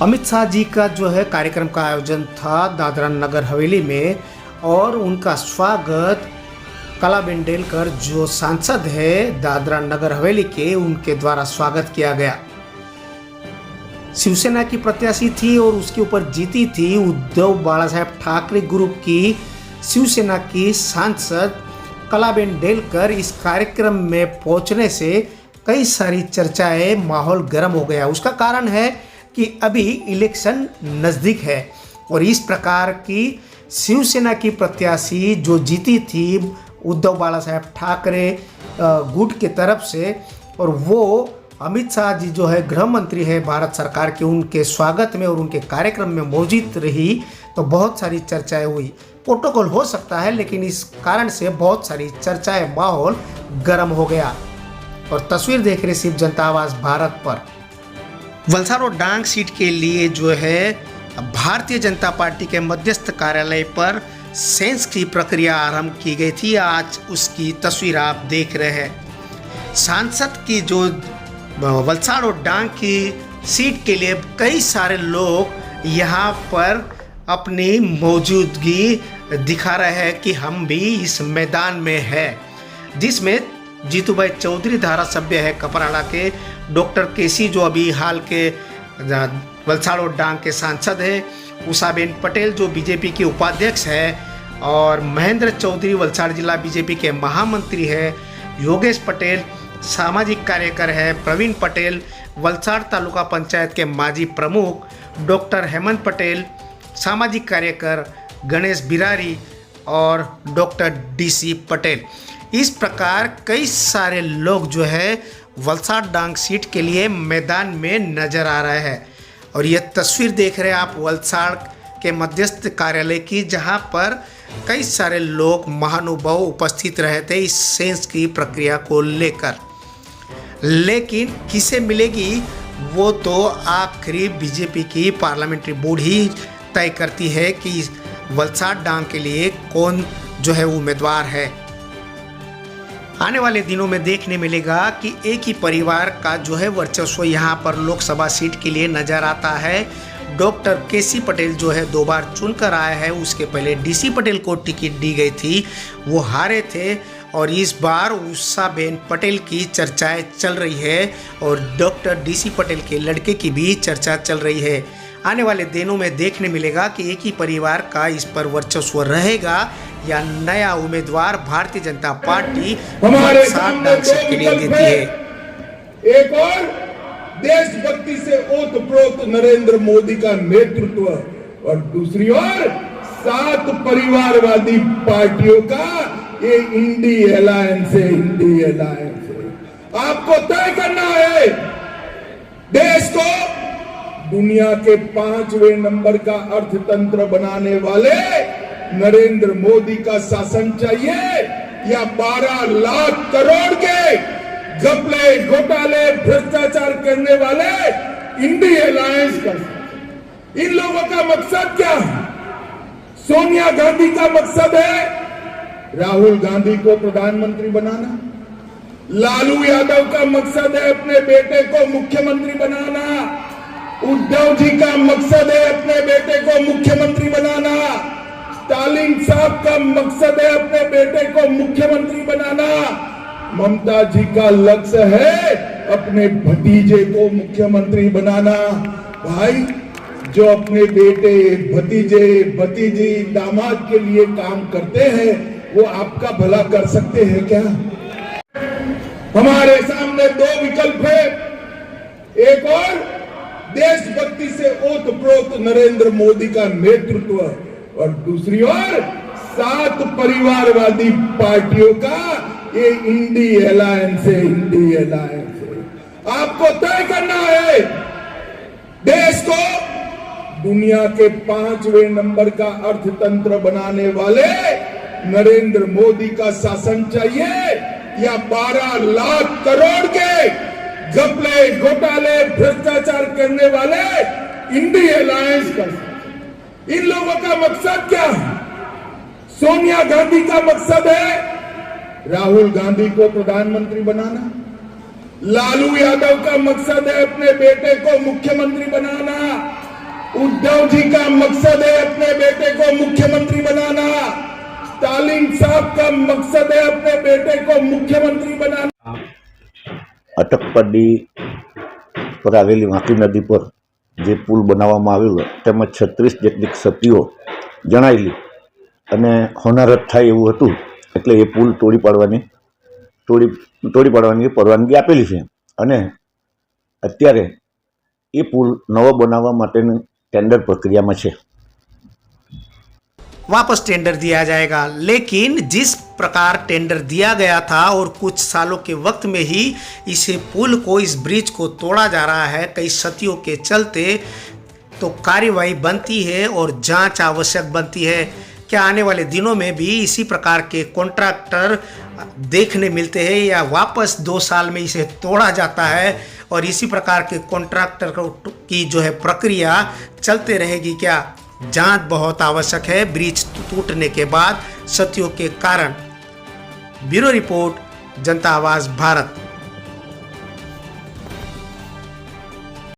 अमित शाह जी का जो है कार्यक्रम का आयोजन था दादरा नगर हवेली में और उनका स्वागत कलाबेन डेलकर जो सांसद है दादरा नगर हवेली के, उनके द्वारा स्वागत किया गया। शिवसेना की प्रत्याशी थी और उसके ऊपर जीती थी उद्धव बाला साहेब ठाकरे ग्रुप की शिवसेना की सांसद कलाबेन डेलकर। इस कार्यक्रम में पहुंचने से कई सारी चर्चाएं, माहौल गर्म हो गया। उसका कारण है कि अभी इलेक्शन नज़दीक है और इस प्रकार की शिवसेना की प्रत्याशी जो जीती थी उद्धव बाला साहेब ठाकरे गुट के तरफ से, और वो अमित शाह जी जो है गृह मंत्री है भारत सरकार के, उनके स्वागत में और उनके कार्यक्रम में मौजूद रही, तो बहुत सारी चर्चाएं हुई। प्रोटोकॉल हो सकता है, लेकिन इस कारण से बहुत सारी चर्चाएं, माहौल गर्म हो गया। और तस्वीर देख रहे सिर्फ जनता आवाज भारत पर। वलसाड और डांग सीट के लिए जो है भारतीय जनता पार्टी के मध्यस्थ कार्यालय पर सेंस की प्रक्रिया आरंभ की गई थी। आज उसकी तस्वीर आप देख रहे हैं। सांसद की जो वलसाड और डांग की सीट के लिए कई सारे लोग यहाँ पर अपनी मौजूदगी दिखा रहे हैं कि हम भी इस मैदान में हैं, जिसमें जीतूभाई चौधरी धारासभ्य है कपराड़ा के, डॉक्टर केसी जो अभी हाल के वलसाड और डांग के सांसद है, उषाबेन पटेल जो बीजेपी के उपाध्यक्ष है, और महेंद्र चौधरी वलसाड जिला बीजेपी के महामंत्री है, योगेश पटेल सामाजिक कार्यकर है, प्रवीण पटेल वलसाड तालुका पंचायत के माजी प्रमुख, डॉक्टर हेमंत पटेल सामाजिक कार्यकर, गणेश बिरारी और डॉक्टर डीसी पटेल। इस प्रकार कई सारे लोग जो है वलसाड डांग सीट के लिए मैदान में नजर आ रहे हैं। और ये तस्वीर देख रहे हैं आप वलसाड के मध्यस्थ कार्यालय की, जहां पर कई सारे लोग महानुभाव उपस्थित रहे थे इस सेंस की प्रक्रिया को लेकर। लेकिन किसे मिलेगी वो तो आखिरी बीजेपी की पार्लियामेंट्री बोर्ड ही तय करती है कि वलसाड डांग के लिए कौन जो है उम्मीदवार है। आने वाले दिनों में देखने मिलेगा कि एक ही परिवार का जो है वर्चस्व यहाँ पर लोकसभा सीट के लिए नजर आता है। डॉक्टर केसी पटेल जो है 2 बार चुनकर आए हैं, उसके पहले डीसी पटेल को टिकट दी गई थी, वो हारे थे, और इस बार उषाबेन पटेल की चर्चाएं चल रही है और डॉक्टर डीसी पटेल के लड़के की भी चर्चा चल रही है। आने वाले दिनों में देखने मिलेगा कि एक ही परिवार का इस पर वर्चस्व रहेगा या नया उम्मीदवार भारतीय जनता पार्टी हमारे सामने के लिए देती है। एक और देशभक्ति से ओतप्रोत नरेंद्र मोदी का नेतृत्व, और दूसरी ओर 7 परिवारवादी पार्टियों का ये इंडी अलायंस है। इंडी अलायंस है। आपको तय करना है देश को दुनिया के 5वें नंबर का अर्थतंत्र बनाने वाले नरेंद्र मोदी का शासन चाहिए, या 12 लाख करोड़ के घपले घोटाले भ्रष्टाचार करने वाले इंडी अलायंस का। इन लोगों का मकसद क्या है? सोनिया गांधी का मकसद है राहुल गांधी को प्रधानमंत्री बनाना, लालू यादव का मकसद है अपने बेटे को मुख्यमंत्री बनाना, उद्धव जी का मकसद है अपने बेटे को मुख्यमंत्री बनाना, स्टालिन साहब का मकसद है अपने बेटे को मुख्यमंत्री बनाना, ममता जी का लक्ष्य है अपने भतीजे को मुख्यमंत्री बनाना। भाई, जो अपने बेटे, भतीजे, भतीजी, दामाद के लिए काम करते हैं, वो आपका भला कर सकते हैं क्या? हमारे सामने 2 विकल्प है। एक और देशभक्ति से ओतप्रोत नरेंद्र मोदी का नेतृत्व, और दूसरी ओर 7 परिवारवादी पार्टियों का ये इंडी अलायंस है। इंडी अलायंस है। आपको तय करना है देश को दुनिया के 5वें नंबर का अर्थतंत्र बनाने वाले नरेंद्र मोदी का शासन चाहिए, या 12 लाख करोड़ के घपले घोटाले भ्रष्टाचार करने वाले इंडी अलायंस का। इन लोगों का मकसद क्या है? सोनिया गांधी का मकसद है राहुल गांधी को प्रधानमंत्री बनाना, लालू यादव का मकसद है अपने बेटे को मुख्यमंत्री बनाना, उद्धव जी का मकसद है अपने बेटे को मुख्यमंत्री बनाना, स्टालिन साहब का मकसद है अपने बेटे को मुख्यमंत्री बनाना। અટકપાડી પર આવેલી વાંકી નદી પર જે પુલ બનાવવામાં આવેલો તેમાં 36 જેટલી ક્ષતિઓ જણાયેલી અને હોનારત થાય એવું હતું, એટલે એ પુલ તોડી પાડવાની પરવાનગી આપેલી છે અને અત્યારે એ પુલ નવો બનાવવા માટેની ટેન્ડર પ્રક્રિયામાં છે। वापस टेंडर दिया जाएगा, लेकिन जिस प्रकार टेंडर दिया गया था और कुछ सालों के वक्त में ही इसे पुल को, इस ब्रिज को तोड़ा जा रहा है कई क्षतियों के चलते, तो कार्यवाही बनती है और जांच आवश्यक बनती है। क्या आने वाले दिनों में भी इसी प्रकार के कॉन्ट्रैक्टर देखने मिलते हैं या वापस 2 साल में इसे तोड़ा जाता है और इसी प्रकार के कॉन्ट्रैक्टर की जो है प्रक्रिया चलते रहेगी? क्या जांच बहुत आवश्यक है ब्रिज टूटने के बाद क्षतियों के कारण। ब्यूरो रिपोर्ट, जनता आवाज भारत।